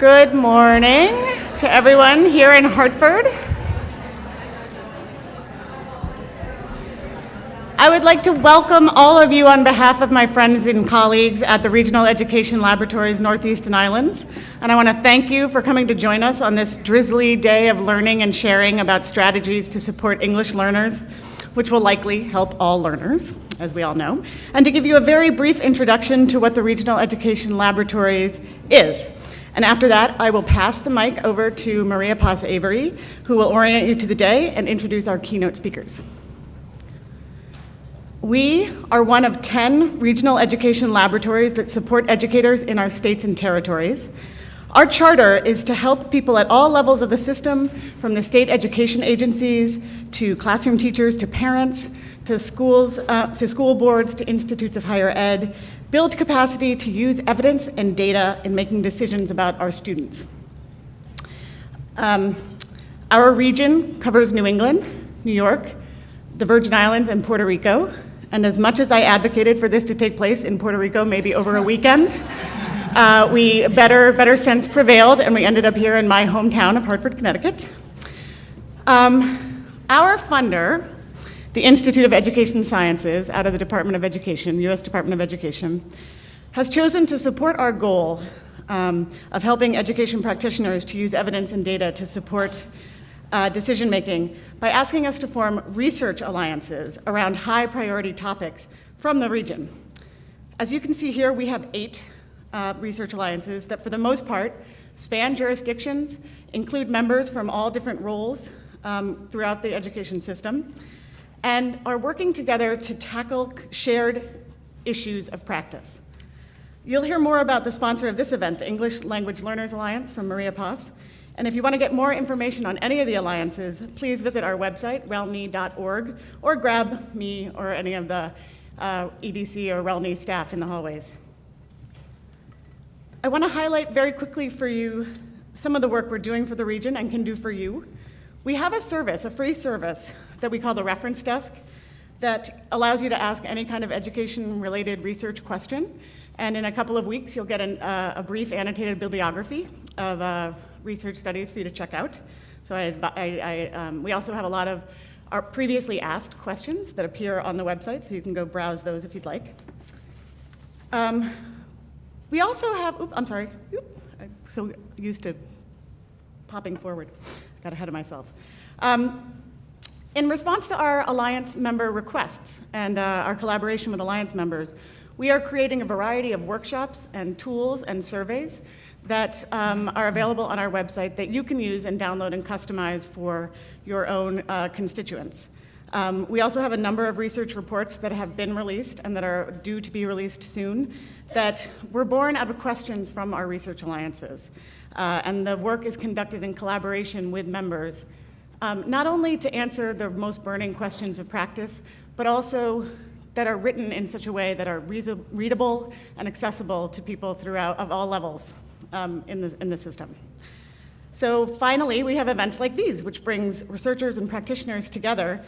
Good morning to everyone here in Hartford. I would like to welcome all of you on behalf of my friends and colleagues at the Regional Education Laboratories Northeast and Islands, and I want to thank you for coming to join us on this drizzly day of learning and sharing about strategies to support English learners, which will likely help all learners, as we all know, and to give you a very brief introduction to what the Regional Education Laboratories is. And after that, I will pass the mic over to Maria-Paz Avery, who will orient you to the day and introduce our keynote speakers. We are one of 10 regional education laboratories that support educators in our states and territories. Our charter is to help people at all levels of the system, from the state education agencies, to classroom teachers, to parents, to schools, to school boards, to institutes of higher ed, build capacity to use evidence and data in making decisions about our students. Our region covers New England, New York, the Virgin Islands, and Puerto Rico. And as much as I advocated for this to take place in Puerto Rico, maybe over a weekend, better sense prevailed, and we ended up here in my hometown of Hartford, Connecticut. Our funder, the Institute of Education Sciences out of the Department of Education, U.S. Department of Education, has chosen to support our goal of helping education practitioners to use evidence and data to support decision-making by asking us to form research alliances around high priority topics from the region. As you can see here, we have 8 research alliances that for the most part span jurisdictions, include members from all different roles throughout the education system, and are working together to tackle shared issues of practice. You'll hear more about the sponsor of this event, the English Language Learners Alliance from Maria-Paz. And if you want to get more information on any of the alliances, please visit our website, relni.org, or grab me or any of the EDC or RELNI staff in the hallways. I want to highlight very quickly for you some of the work we're doing for the region and can do for you. We have a service, a free service, that we call the Reference Desk that allows you to ask any kind of education-related research question. And in a couple of weeks, you'll get a brief annotated bibliography of research studies for you to check out. So we also have a lot of our previously asked questions that appear on the website, so you can go browse those if you'd like. We also have, I'm so used to popping forward. Got ahead of myself. In response to our Alliance member requests and our collaboration with Alliance members, we are creating a variety of workshops and tools and surveys that are available on our website that you can use and download and customize for your own constituents. We also have a number of research reports that have been released and that are due to be released soon that were born out of questions from our research alliances. And the work is conducted in collaboration with members, not only to answer the most burning questions of practice, but also that are written in such a way that are readable and accessible to people throughout of all levels in the system. So finally, we have events like these, which brings researchers and practitioners together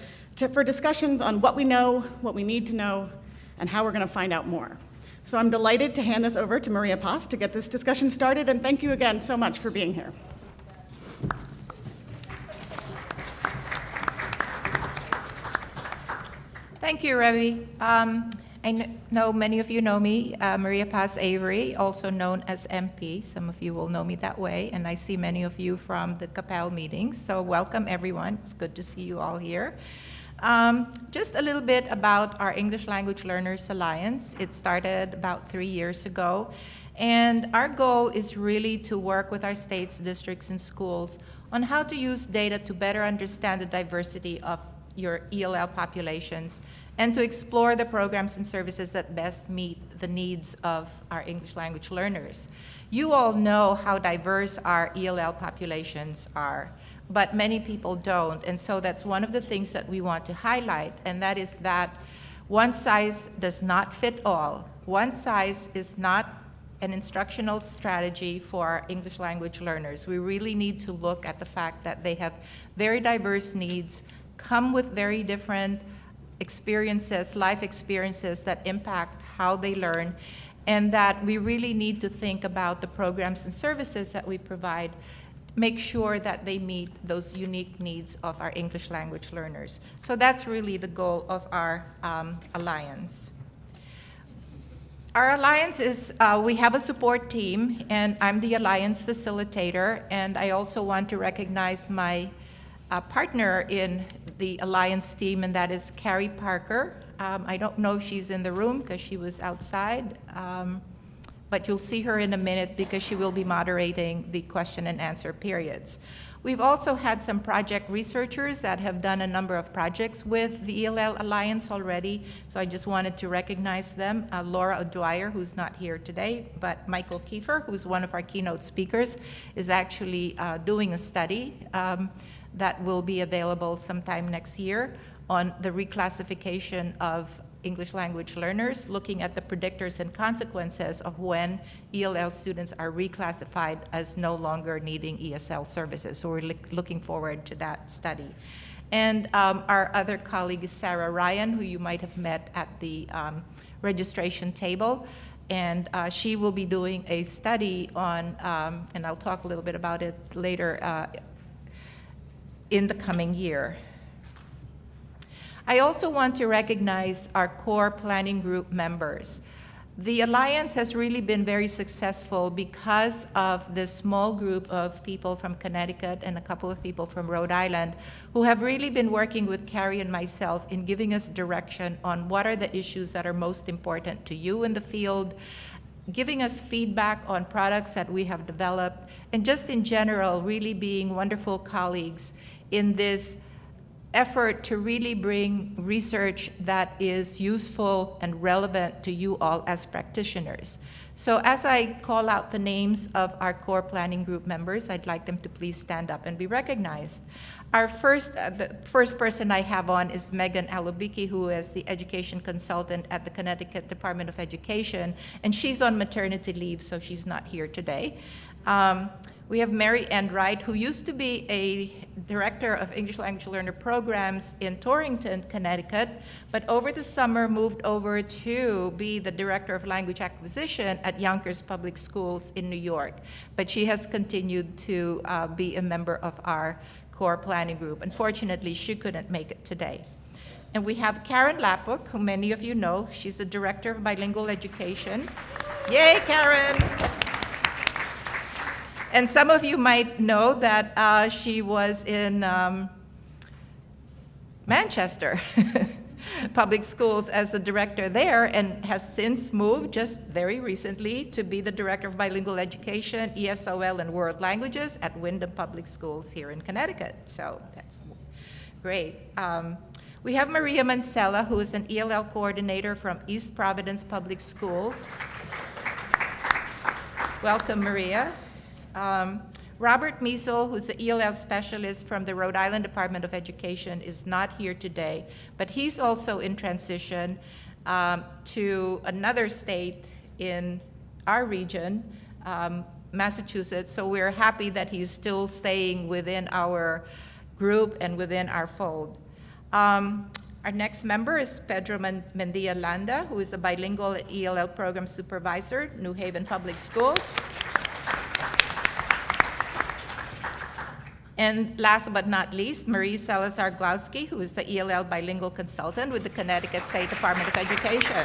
for discussions on what we know, what we need to know, and how we're going to find out more. So I'm delighted to hand this over to Maria-Paz to get this discussion started, and thank you again so much for being here. Thank you, Revy. I know many of you know me, Maria-Paz Avery, also known as MP. Some of you will know me that way, and I see many of you from the CAPEL meetings, so welcome everyone. It's good to see you all here. Just a little bit about our English Language Learners Alliance. It started about 3 years ago, and our goal is really to work with our states, districts, and schools on how to use data to better understand the diversity of your ELL populations and to explore the programs and services that best meet the needs of our English language learners. You all know how diverse our ELL populations are, but many people don't, and so that's one of the things that we want to highlight, and that is that one size does not fit all. One size is not an instructional strategy for our English language learners. We really need to look at the fact that they have very diverse needs, come with very different experiences, life experiences that impact how they learn, and that we really need to think about the programs and services that we provide, make sure that they meet those unique needs of our English language learners. So that's really the goal of our alliance. Our alliance is, we have a support team, and I'm the alliance facilitator, and I also want to recognize my partner in the alliance team, and that is Carey Parker. I don't know if she's in the room because she was outside, but you'll see her in a minute because she will be moderating the question and answer periods. We've also had some project researchers that have done a number of projects with the ELL Alliance already, so I just wanted to recognize them. Laura O'Dwyer, who's not here today, but Michael Kieffer, who's one of our keynote speakers, is actually doing a study that will be available sometime next year on the reclassification of English language learners, looking at the predictors and consequences of when ELL students are reclassified as no longer needing ESL services. So we're looking forward to that study. And our other colleague is Sarah Ryan, who you might have met at the registration table. And she will be doing a study on, and I'll talk a little bit about it later in the coming year. I also want to recognize our core planning group members. The Alliance has really been very successful because of this small group of people from Connecticut and a couple of people from Rhode Island who have really been working with Carey and myself in giving us direction on what are the issues that are most important to you in the field, giving us feedback on products that we have developed, and just in general, really being wonderful colleagues in this effort to really bring research that is useful and relevant to you all as practitioners. So as I call out the names of our core planning group members, I'd like them to please stand up and be recognized. Our the first person I have on is Megan Alubiki, who is the education consultant at the Connecticut Department of Education, and she's on maternity leave, so she's not here today. We have Mary Ann Wright, who used to be a director of English language learner programs in Torrington, Connecticut, but over the summer moved over to be the director of language acquisition at Yonkers Public Schools in New York. But she has continued to be a member of our core planning group. Unfortunately, she couldn't make it today. And we have Karen Lapuk, who many of you know. She's the director of bilingual education. Yay, Karen! And some of you might know that she was in Manchester Public Schools as the director there, and has since moved just very recently to be the director of bilingual education, ESOL, and world languages at Wyndham Public Schools here in Connecticut. So that's great. We have Maria Mancella, who is an ELL coordinator from East Providence Public Schools. Welcome, Maria. Robert Miesel, who's the ELL specialist from the Rhode Island Department of Education, is not here today, but he's also in transition to another state in our region, Massachusetts, so we're happy that he's still staying within our group and within our fold. Our next member is Pedro Mendia Landa, who is a bilingual ELL program supervisor, New Haven Public Schools. And last but not least, Marie Salazar-Glowski, who is the ELL bilingual consultant with the Connecticut State Department of Education.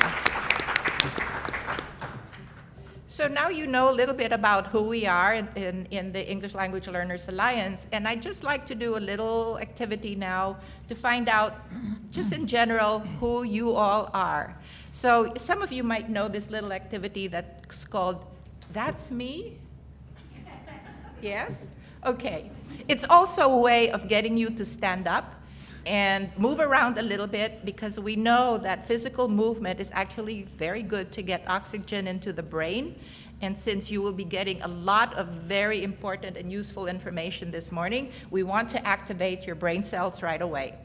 So now you know a little bit about who we are in the English Language Learners Alliance, and I'd just like to do a little activity now to find out, just in general, who you all are. So some of you might know this little activity that's called That's Me? Yes? Okay. It's also a way of getting you to stand up and move around a little bit, because we know that physical movement is actually very good to get oxygen into the brain. And since you will be getting a lot of very important and useful information this morning, we want to activate your brain cells right away.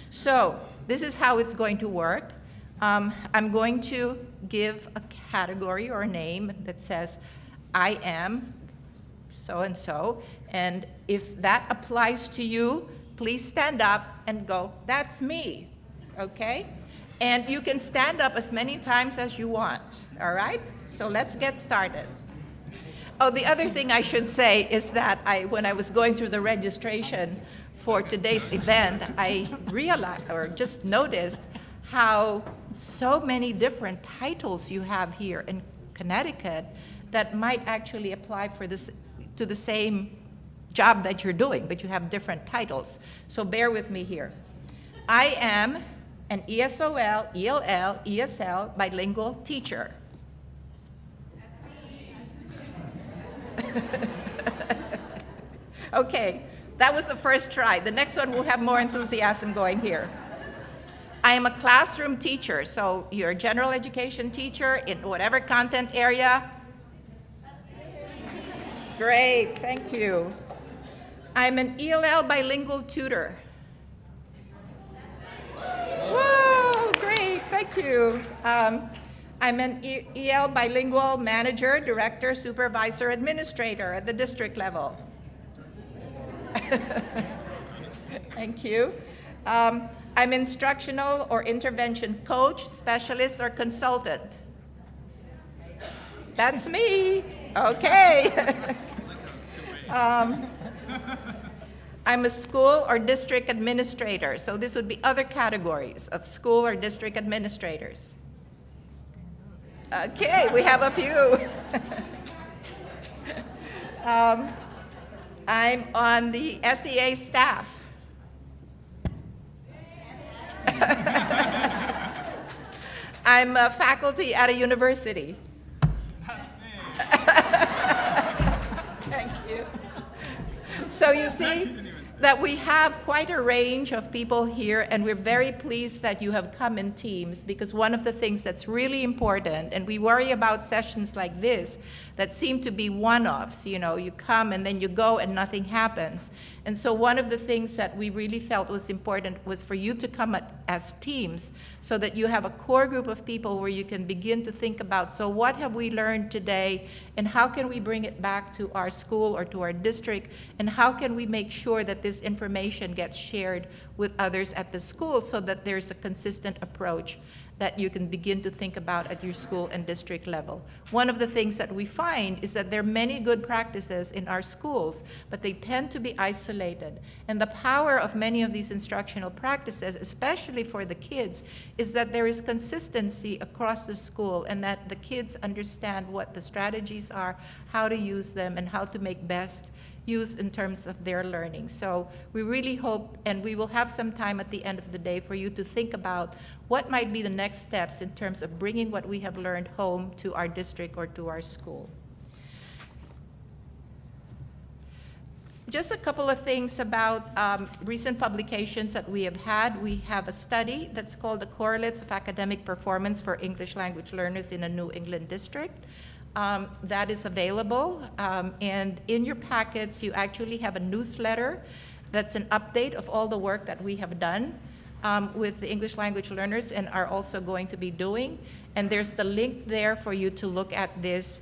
So this is how it's going to work. I'm going to give a category or a name that says, I am so-and-so. And if that applies to you, please stand up and go, that's me, okay? And you can stand up as many times as you want, all right? So let's get started. Oh, the other thing I should say is that when I was going through the registration for today's event, I realized or just noticed how so many different titles you have here in Connecticut that might actually apply for this to the same job that you're doing, but you have different titles. So bear with me here. I am an ESOL, ELL, ESL bilingual teacher. Okay, that was the first try. The next one will have more enthusiasm going here. I am a classroom teacher, so you're a general education teacher in whatever content area. Great, thank you. I'm an ELL bilingual tutor. Whoa, great, thank you. I'm an EL bilingual manager, director, supervisor, administrator at the district level. Thank you. I'm instructional or intervention coach, specialist, or consultant. That's me. Okay. I'm a school or district administrator. So this would be other categories of school or district administrators. Okay, we have a few. I'm on the SEA staff. I'm a faculty at a university. That's me. Thank you. So you see that we have quite a range of people here, and we're very pleased that you have come in teams, because one of the things that's really important, and we worry about sessions like this that seem to be one-offs, you know, you come and then you go and nothing happens. And so one of the things that we really felt was important was for you to come as teams so that you have a core group of people where you can begin to think about, so what have we learned today, and how can we bring it back to our school or to our district, and how can we make sure that this information gets shared with others at the school so that there's a consistent approach that you can begin to think about at your school and district level. One of the things that we find is that there are many good practices in our schools, but they tend to be isolated. And the power of many of these instructional practices, especially for the kids, is that there is consistency across the school and that the kids understand what the strategies are, how to use them, and how to make best use in terms of their learning. So we really hope, and we will have some time at the end of the day for you to think about what might be the next steps in terms of bringing what we have learned home to our district or to our school. Just a couple of things about recent publications that we have had. We have a study that's called The Correlates of Academic Performance for English Language Learners in a New England District. That is available, and in your packets you actually have a newsletter that's an update of all the work that we have done with the English language learners and are also going to be doing. And there's the link there for you to look at this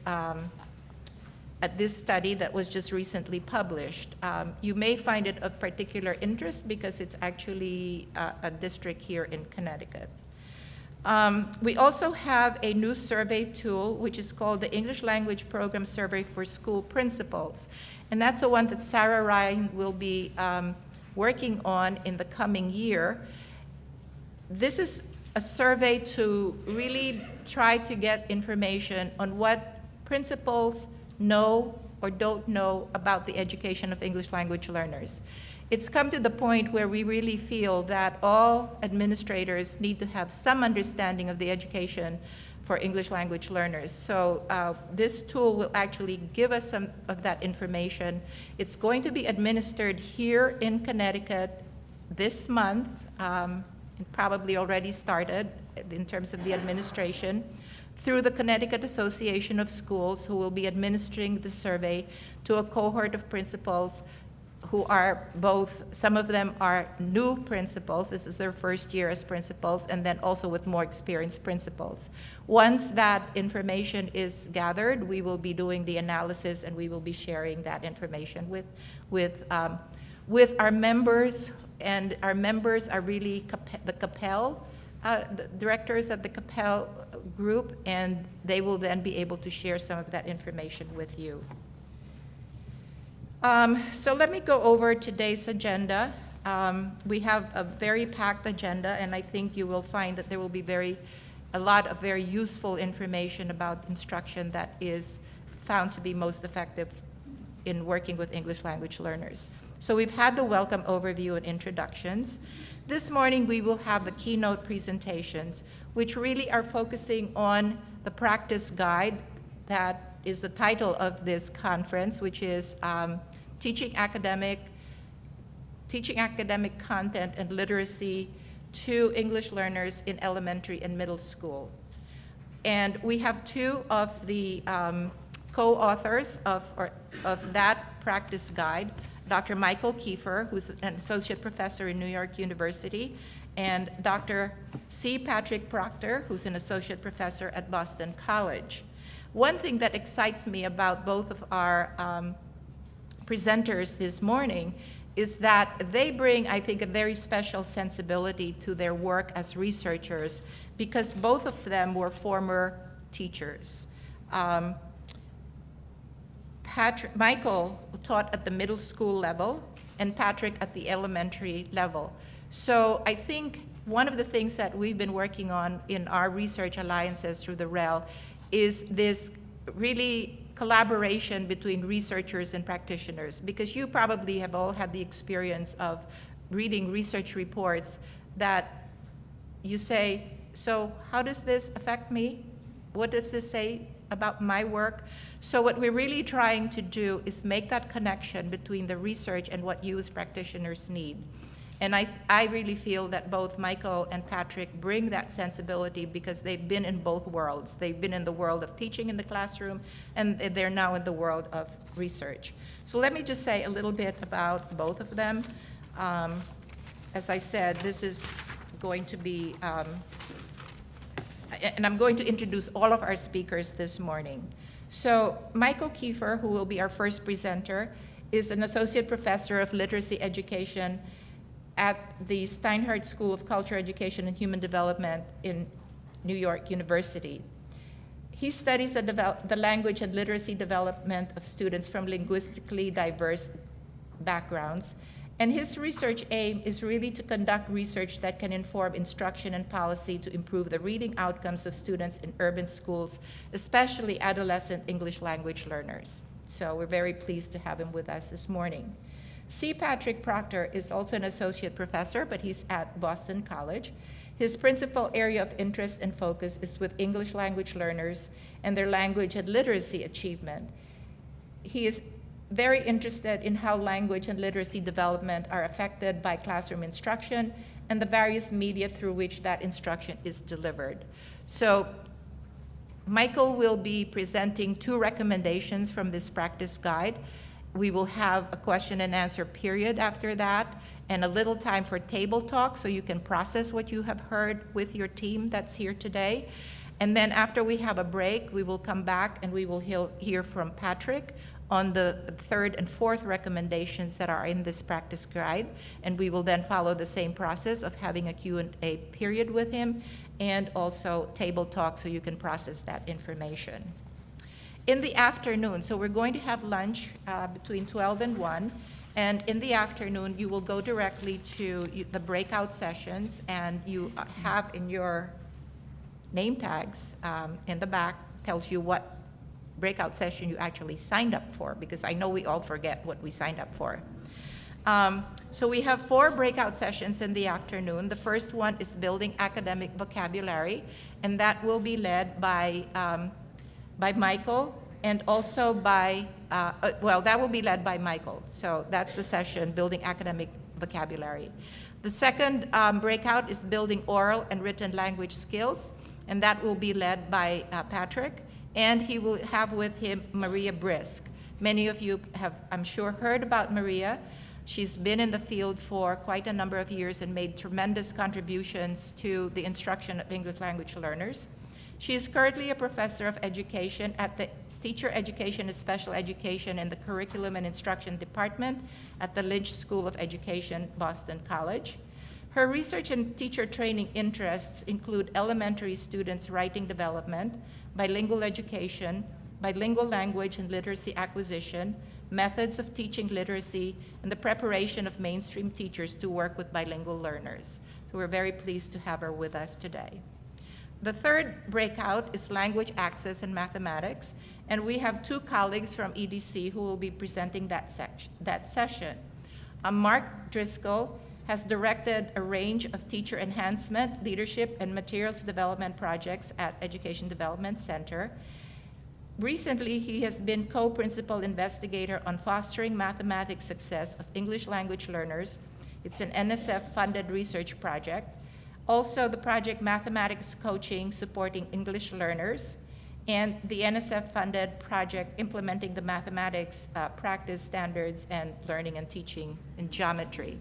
study that was just recently published. You may find it of particular interest because it's actually a district here in Connecticut. We also have a new survey tool, which is called the English Language Program Survey for School Principals. And that's the one that Sarah Ryan will be working on in the coming year. This is a survey to really try to get information on what principals know or don't know about the education of English language learners. It's come to the point where we really feel that all administrators need to have some understanding of the education for English language learners. So this tool will actually give us some of that information. It's going to be administered here in Connecticut this month, and probably already started in terms of the administration, through the Connecticut Association of Schools, who will be administering the survey to a cohort of principals who are both, some of them are new principals, this is their first year as principals, and then also with more experienced principals. Once that information is gathered, we will be doing the analysis and we will be sharing that information with our members, and our members are really the Capel, the directors at the Capel group, and they will then be able to share some of that information with you. So let me go over today's agenda. We have a very packed agenda, and I think you will find that there will be a lot of very useful information about instruction that is found to be most effective in working with English language learners. So we've had the welcome overview and introductions. This morning we will have the keynote presentations, which really are focusing on the practice guide that is the title of this conference, which is Teaching Academic Content and Literacy to English Learners in Elementary and Middle School. And we have two of the co-authors of that practice guide, Dr. Michael Kieffer, who's an associate professor in New York University, and Dr. C. Patrick Proctor, who's an associate professor at Boston College. One thing that excites me about both of our presenters this morning is that they bring, I think, a very special sensibility to their work as researchers, because both of them were former teachers. Michael taught at the middle school level, and Patrick at the elementary level. So I think one of the things that we've been working on in our research alliances through the REL is this really collaboration between researchers and practitioners, because you probably have all had the experience of reading research reports that you say, so how does this affect me? What does this say about my work? So what we're really trying to do is make that connection between the research and what you as practitioners need. And I really feel that both Michael and Patrick bring that sensibility because they've been in both worlds. They've been in the world of teaching in the classroom, and they're now in the world of research. So let me just say a little bit about both of them. As I said, this is going to be, and I'm going to introduce all of our speakers this morning. So Michael Kieffer, who will be our first presenter, is an associate professor of literacy education at the Steinhardt School of Culture, Education, and Human Development in New York University. He studies the language and literacy development of students from linguistically diverse backgrounds, and his research aim is really to conduct research that can inform instruction and policy to improve the reading outcomes of students in urban schools, especially adolescent English language learners. So we're very pleased to have him with us this morning. C. Patrick Proctor is also an associate professor, but he's at Boston College. His principal area of interest and focus is with English language learners and their language and literacy achievement. He is very interested in how language and literacy development are affected by classroom instruction and the various media through which that instruction is delivered. So Michael will be presenting two recommendations from this practice guide. We will have a question and answer period after that, and a little time for table talk so you can process what you have heard with your team that's here today. And then after we have a break, we will come back and we will hear from Patrick on the third and fourth recommendations that are in this practice guide. And we will then follow the same process of having a Q&A period with him and also table talk so you can process that information. In the afternoon, so we're going to have lunch between 12 and 1, and in the afternoon you will go directly to the breakout sessions, and you have in your name tags in the back tells you what breakout session you actually signed up for, because I know we all forget what we signed up for. So we have 4 breakout sessions in the afternoon. The first one is building academic vocabulary, and that will be led by Michael, and also by, that will be led by Michael. So that's the session, building academic vocabulary. The second breakout is building oral and written language skills, and that will be led by Patrick, and he will have with him Maria Brisk. Many of you have, I'm sure, heard about Maria. She's been in the field for quite a number of years and made tremendous contributions to the instruction of English language learners. She is currently a professor of education at the Teacher Education and Special Education in the Curriculum and Instruction Department at the Lynch School of Education, Boston College. Her research and teacher training interests include elementary students' writing development, bilingual education, bilingual language and literacy acquisition, methods of teaching literacy, and the preparation of mainstream teachers to work with bilingual learners. So we're very pleased to have her with us today. The third breakout is language access and mathematics, and we have two colleagues from EDC who will be presenting that session. Mark Driscoll has directed a range of teacher enhancement, leadership, and materials development projects at Education Development Center. Recently, he has been co-principal investigator on fostering mathematics success of English language learners. It's an NSF-funded research project. Also, the project Mathematics Coaching Supporting English Learners, and the NSF-funded project implementing the mathematics practice standards and learning and teaching in geometry.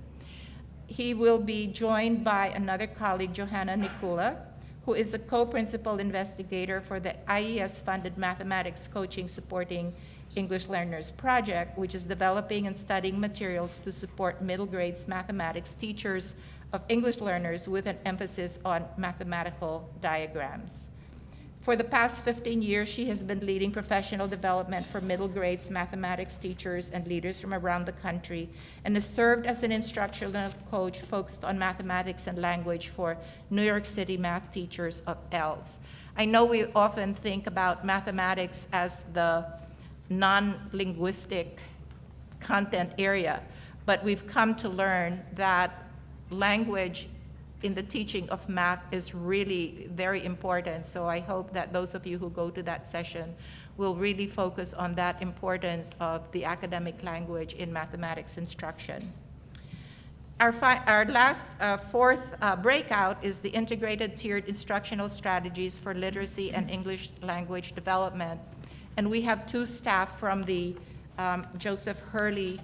He will be joined by another colleague, Johanna Nikula, who is a co-principal investigator for the IES-funded Mathematics Coaching Supporting English Learners project, which is developing and studying materials to support middle grades mathematics teachers of English learners with an emphasis on mathematical diagrams. For the past 15 years, she has been leading professional development for middle grades mathematics teachers and leaders from around the country, and has served as an instructional coach focused on mathematics and language for New York City math teachers of ELS. I know we often think about mathematics as the non-linguistic content area, but we've come to learn that language in the teaching of math is really very important. So I hope that those of you who go to that session will really focus on that importance of the academic language in mathematics instruction. Our last fourth breakout is the integrated tiered instructional strategies for literacy and English language development. And we have two staff from the Joseph Hurley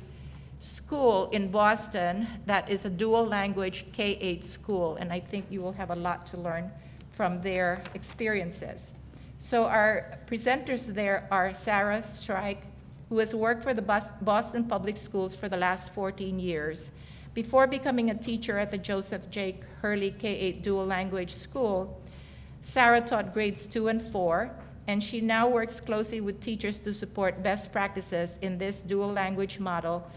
School in Boston that is a dual language K-8 school, and I think you will have a lot to learn from their experiences. So our presenters there are Sarah Strike, who has worked for the Boston Public Schools for the last 14 years. Before becoming a teacher at the Joseph J. Hurley K-8 dual language school, Sarah taught grades 2 and 4, and she now works closely with teachers to support best practices in this dual language model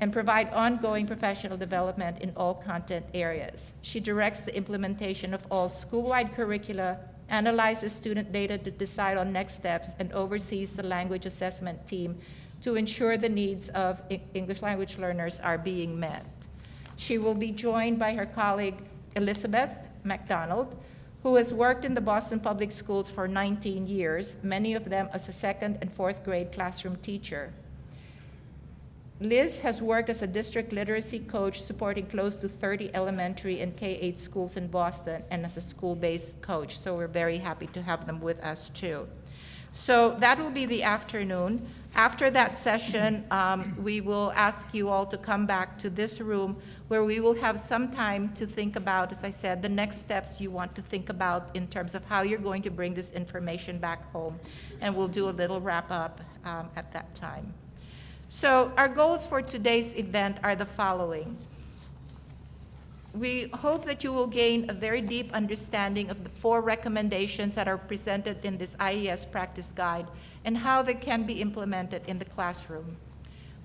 and provide ongoing professional development in all content areas. She directs the implementation of all school-wide curricula, analyzes student data to decide on next steps, and oversees the language assessment team to ensure the needs of English language learners are being met. She will be joined by her colleague, Elizabeth McDonald, who has worked in the Boston Public Schools for 19 years, many of them as a 2nd and 4th grade classroom teacher. Liz has worked as a district literacy coach supporting close to 30 elementary and K-8 schools in Boston and as a school-based coach, so we're very happy to have them with us too. So that will be the afternoon. After that session, we will ask you all to come back to this room where we will have some time to think about, as I said, the next steps you want to think about in terms of how you're going to bring this information back home, and we'll do a little wrap-up at that time. So our goals for today's event are the following. We hope that you will gain a very deep understanding of the 4 recommendations that are presented in this IES practice guide and how they can be implemented in the classroom.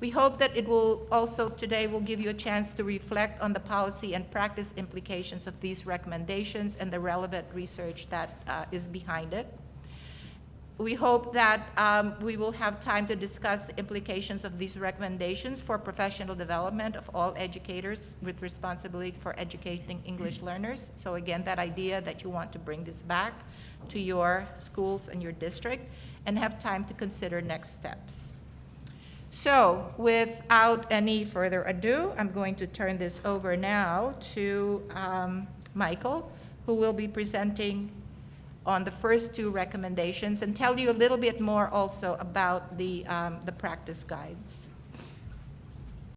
We hope that it will also today will give you a chance to reflect on the policy and practice implications of these recommendations and the relevant research that is behind it. We hope that we will have time to discuss the implications of these recommendations for professional development of all educators with responsibility for educating English learners. So again, that idea that you want to bring this back to your schools and your district and have time to consider next steps. So without any further ado, I'm going to turn this over now to Michael, who will be presenting on the first 2 recommendations and tell you a little bit more also about the practice guides.